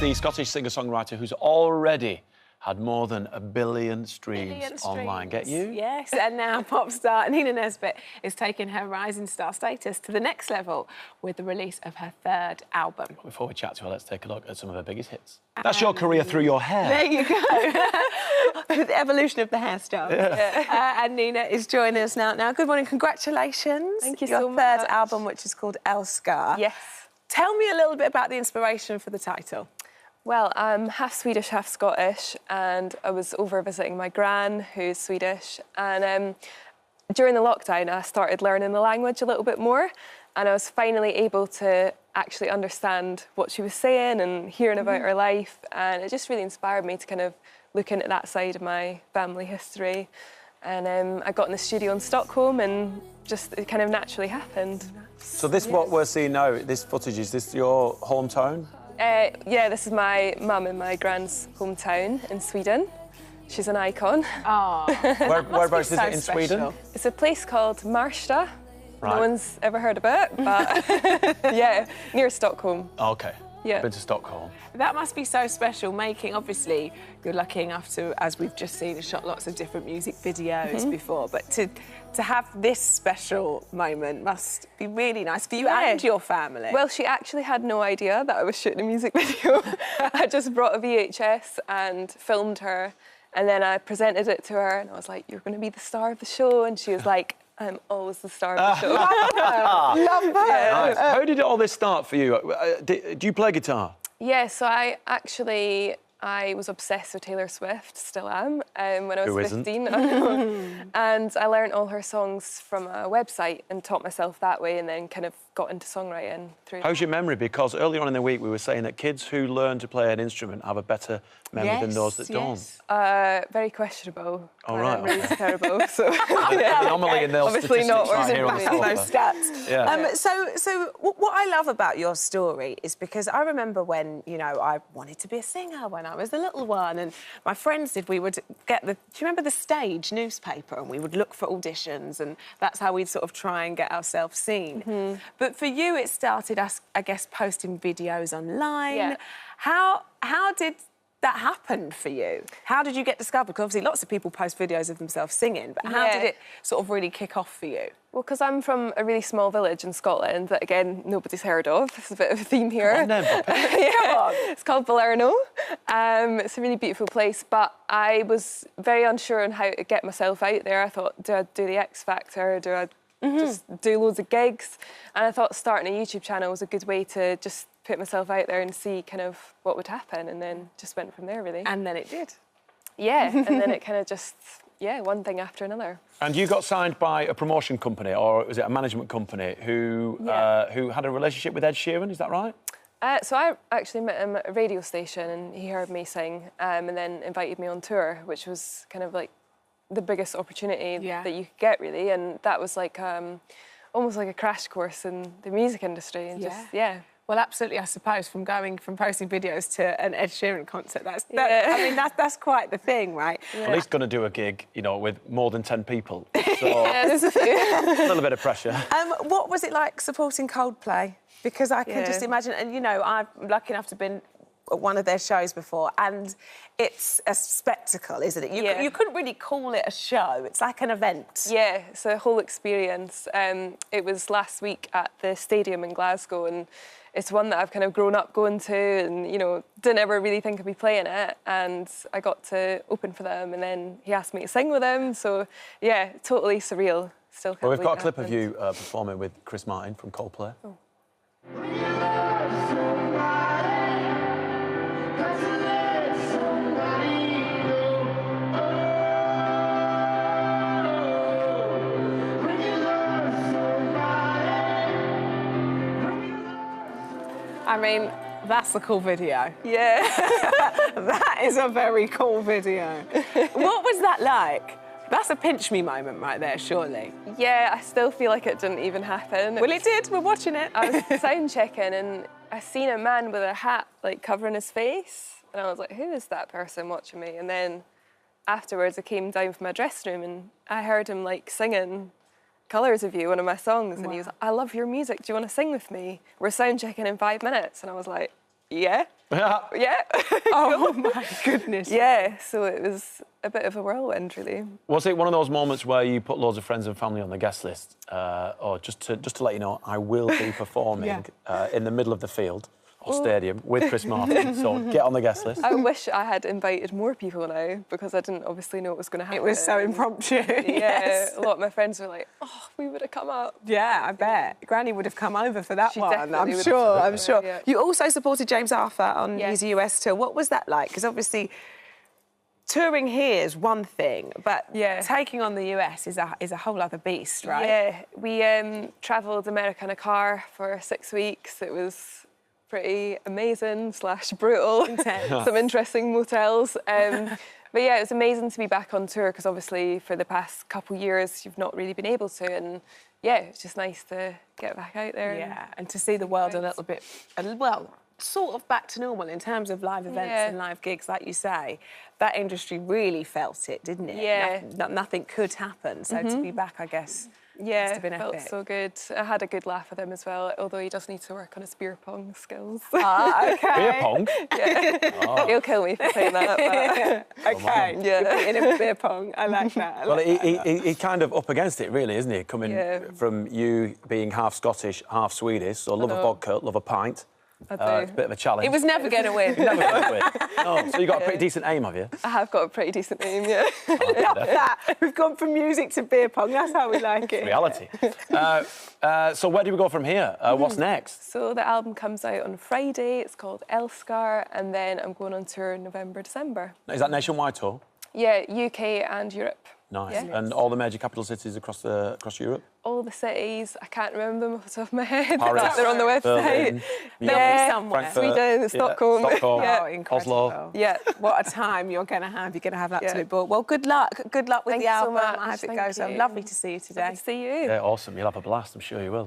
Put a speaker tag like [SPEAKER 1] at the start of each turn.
[SPEAKER 1] the Scottish singer-songwriter who's already had more than 1 billion streams online. Get you?
[SPEAKER 2] Yes, and now pop star Nina Nesbitt is taking her rising star status to the next level with the release of her 3rd album.
[SPEAKER 1] Before we chat to her, let's take a look at some of her biggest hits. That's your career through your hair.
[SPEAKER 2] There you go. The evolution of the hairstyle. Yeah. And Nina is joining us now. Now, good morning, congratulations.
[SPEAKER 3] Thank you
[SPEAKER 2] your
[SPEAKER 3] so much.
[SPEAKER 2] Your 3rd album, which is called Älskar.
[SPEAKER 3] Yes.
[SPEAKER 2] Tell me a little bit about the inspiration for the title.
[SPEAKER 3] Well, I'm half Swedish, half Scottish, and I was over visiting my gran, who's Swedish, and during the lockdown I started learning the language a little bit more, and I was finally able to actually understand what she was saying and hearing about her life, and it just really inspired me to kind of look into that side of my family history. And I got in the studio in Stockholm, and just it kind of naturally happened.
[SPEAKER 1] So this, what we're seeing now, this footage, is this your hometown?
[SPEAKER 3] Yeah, this is my mum and my gran's hometown in Sweden. She's an icon.
[SPEAKER 2] Oh,
[SPEAKER 1] Whereabouts is it in Sweden?
[SPEAKER 3] It's a place called Marsta.
[SPEAKER 1] Right.
[SPEAKER 3] No one's ever heard of it, but yeah, near Stockholm.
[SPEAKER 1] OK.
[SPEAKER 3] Yeah.
[SPEAKER 1] Been to Stockholm.
[SPEAKER 2] that must be so special, making, obviously, you're lucky enough to, as we've just seen, shot lots of different music videos before, but to have this special moment must be really nice for you and your family.
[SPEAKER 3] Well, she actually had no idea that I was shooting a music video. I just brought a VHS and filmed her, and then I presented it to her, and I was like, "You're going to be the star of the show," and she was like, "I'm always the star of the show."
[SPEAKER 2] Love that.
[SPEAKER 1] Nice. How did all this start for you? Do you play guitar?
[SPEAKER 3] Yeah, so I was obsessed with Taylor Swift, still am, when I was 15. And I learned all her songs from a website and taught myself that way, and then kind of got into songwriting through
[SPEAKER 1] How's your memory? Because earlier on in the week we were saying that kids who learn to play an instrument have a better memory than those that don't.
[SPEAKER 3] Very questionable.
[SPEAKER 1] Oh, right.
[SPEAKER 3] I'm really terrible, so...
[SPEAKER 1] Anomaly in those
[SPEAKER 3] obviously not
[SPEAKER 1] statistics right here on the
[SPEAKER 2] No stats.
[SPEAKER 1] Yeah.
[SPEAKER 2] So what I love about your story is because I remember when, you know, I wanted to be a singer when I was a little one, and my friends did, we would get the... Do you remember the Stage newspaper? And we would look for auditions, and that's how we'd sort of try and get ourselves seen. But for you, it started, I guess, posting videos online.
[SPEAKER 3] Yeah.
[SPEAKER 2] How did that happen for you? How did you get discovered? Because obviously lots of people post videos of themselves singing, but how did it sort of really kick off for you?
[SPEAKER 3] Well, because I'm from a really small village in Scotland that, again, nobody's heard of. There's a bit of a theme here.
[SPEAKER 1] Come on.
[SPEAKER 3] It's called Balerno. It's a really beautiful place, but I was very unsure on how to get myself out there. I thought, do I do the X Factor? Do I just do loads of gigs? And I thought starting a YouTube channel was a good way to just put myself out there and see kind of what would happen, and then just went from there, really.
[SPEAKER 2] And then it did.
[SPEAKER 3] Yeah, and then it kind of just, one thing after another.
[SPEAKER 1] And you got signed by a promotion company, or was it a management company, who had a relationship with Ed Sheeran, is that right?
[SPEAKER 3] So I actually met him at a radio station, and he heard me sing, and then invited me on tour, which was kind of like the biggest opportunity that you could get, really. And that was like almost like a crash course in the music industry, and
[SPEAKER 2] Well, absolutely, I suppose, from posting videos to an Ed Sheeran concert, I mean, that's quite the thing, right?
[SPEAKER 1] Well, he's going to do a gig, you know, with more than 10 people, so a little bit of pressure.
[SPEAKER 2] What was it like supporting Coldplay? Because I can just imagine, and, you know, I'm lucky enough to have been at one of their shows before, and it's a spectacle, isn't it? You couldn't really call it a show. It's like an event.
[SPEAKER 3] Yeah, it's a whole experience. It was last week at the stadium in Glasgow, and it's one that I've kind of grown up going to, and, you know, didn't ever really think I'd be playing it, and I got to open for them, and then he asked me to sing with him, so, yeah, totally surreal. Still can't
[SPEAKER 1] Well, we've got a clip
[SPEAKER 3] happened.
[SPEAKER 1] of you performing with Chris Martin from Coldplay.
[SPEAKER 3] Oh.
[SPEAKER 2] I mean, that's a cool video.
[SPEAKER 3] Yeah.
[SPEAKER 2] That is a very cool video. What was that like? That's a pinch me moment right there, surely.
[SPEAKER 3] Yeah, I still feel like it didn't even happen.
[SPEAKER 2] Well, it did. We're watching it.
[SPEAKER 3] I was sound checking, and I seen a man with a hat, like, covering his face, and I was like, who is that person watching me? And then afterwards, I came down from my dressing room, and I heard him, like, singing Colours of You, one of my songs, and he was like, I love your music, do you want to sing with me? We're sound checking in 5 minutes. And I was like, Yeah. Yeah.
[SPEAKER 2] Oh, my goodness.
[SPEAKER 3] Yeah, so it was a bit of a whirlwind, really.
[SPEAKER 1] Was it one of those moments where you put loads of friends and family on the guest list? Or just to let you know, I will be performing in the middle of the field or stadium with Chris Martin, so get on the guest list.
[SPEAKER 3] I wish I had invited more people now, because I didn't obviously know what was going to happen.
[SPEAKER 2] It was so impromptu.
[SPEAKER 3] Yeah, a lot of my friends were like, oh, we would have come up.
[SPEAKER 2] Yeah, I bet. Granny would have come over for that
[SPEAKER 3] She
[SPEAKER 2] one,
[SPEAKER 3] definitely
[SPEAKER 2] I'm
[SPEAKER 3] would
[SPEAKER 2] sure,
[SPEAKER 3] have.
[SPEAKER 2] I'm sure.
[SPEAKER 3] Yeah.
[SPEAKER 2] You also supported James Arthur on
[SPEAKER 3] Yes.
[SPEAKER 2] his US tour. What was that like? Because obviously touring here is one thing, but taking on the US is a whole other beast, right?
[SPEAKER 3] Yeah, we travelled America in a car for 6 weeks. It was pretty amazing / brutal.
[SPEAKER 2] Intense.
[SPEAKER 3] Some interesting motels. But yeah, it was amazing to be back on tour, because obviously for the past couple of years you've not really been able to, and yeah, it's just nice to get back out there.
[SPEAKER 2] Yeah, and to see the world a little bit, well, sort of back to normal in terms of live events and live gigs, like you say. That industry really felt it, didn't it?
[SPEAKER 3] Yeah.
[SPEAKER 2] Nothing could happen, so to be back, I guess,
[SPEAKER 3] Yeah,
[SPEAKER 2] must have been
[SPEAKER 3] felt
[SPEAKER 2] epic.
[SPEAKER 3] so good. I had a good laugh with him as well, although he does need to work on his beer pong skills.
[SPEAKER 2] Ah, okay.
[SPEAKER 1] Beer pong?
[SPEAKER 3] He'll kill me for saying that. But...
[SPEAKER 2] Okay,
[SPEAKER 3] Yeah.
[SPEAKER 2] in a beer pong, I like that.
[SPEAKER 1] Well, he's kind of up against it, really, isn't he? Coming from you being half Scottish, half Swedish, so love a vodka, love a pint.
[SPEAKER 3] I do.
[SPEAKER 1] It's a bit of a challenge.
[SPEAKER 2] He was never going to win.
[SPEAKER 1] Never going to win. No, so you got a pretty decent aim, have you?
[SPEAKER 3] I have got a pretty decent name, yeah.
[SPEAKER 2] Love that. We've gone from music to beer pong. That's how we like it.
[SPEAKER 1] Reality. So where do we go from here? What's next?
[SPEAKER 3] So the album comes out on Friday. It's called Älskar, and then I'm going on tour in November, December.
[SPEAKER 1] Is that nationwide tour?
[SPEAKER 3] Yeah, UK and Europe.
[SPEAKER 1] Nice.
[SPEAKER 3] Yeah.
[SPEAKER 1] And all the major capital cities across Europe?
[SPEAKER 3] All the cities, I can't remember them off the top of my head.
[SPEAKER 1] Paris,
[SPEAKER 3] They're on the website.
[SPEAKER 1] Berlin,
[SPEAKER 2] They'll be somewhere.
[SPEAKER 3] Sweden, Stockholm.
[SPEAKER 1] Stockholm,
[SPEAKER 3] Yeah.
[SPEAKER 2] Oh, incredible.
[SPEAKER 1] Oslo.
[SPEAKER 3] Yeah.
[SPEAKER 2] What a time you're going to have. You're going to have an absolute ball. Well, good luck. Good luck with
[SPEAKER 3] Thank
[SPEAKER 2] the
[SPEAKER 3] you so
[SPEAKER 2] album.
[SPEAKER 3] much.
[SPEAKER 2] I hope it
[SPEAKER 3] Thank
[SPEAKER 2] goes. So
[SPEAKER 3] you.
[SPEAKER 2] lovely to see you today.
[SPEAKER 3] Good to see you.
[SPEAKER 1] Yeah, awesome. You'll have a blast, I'm sure you will.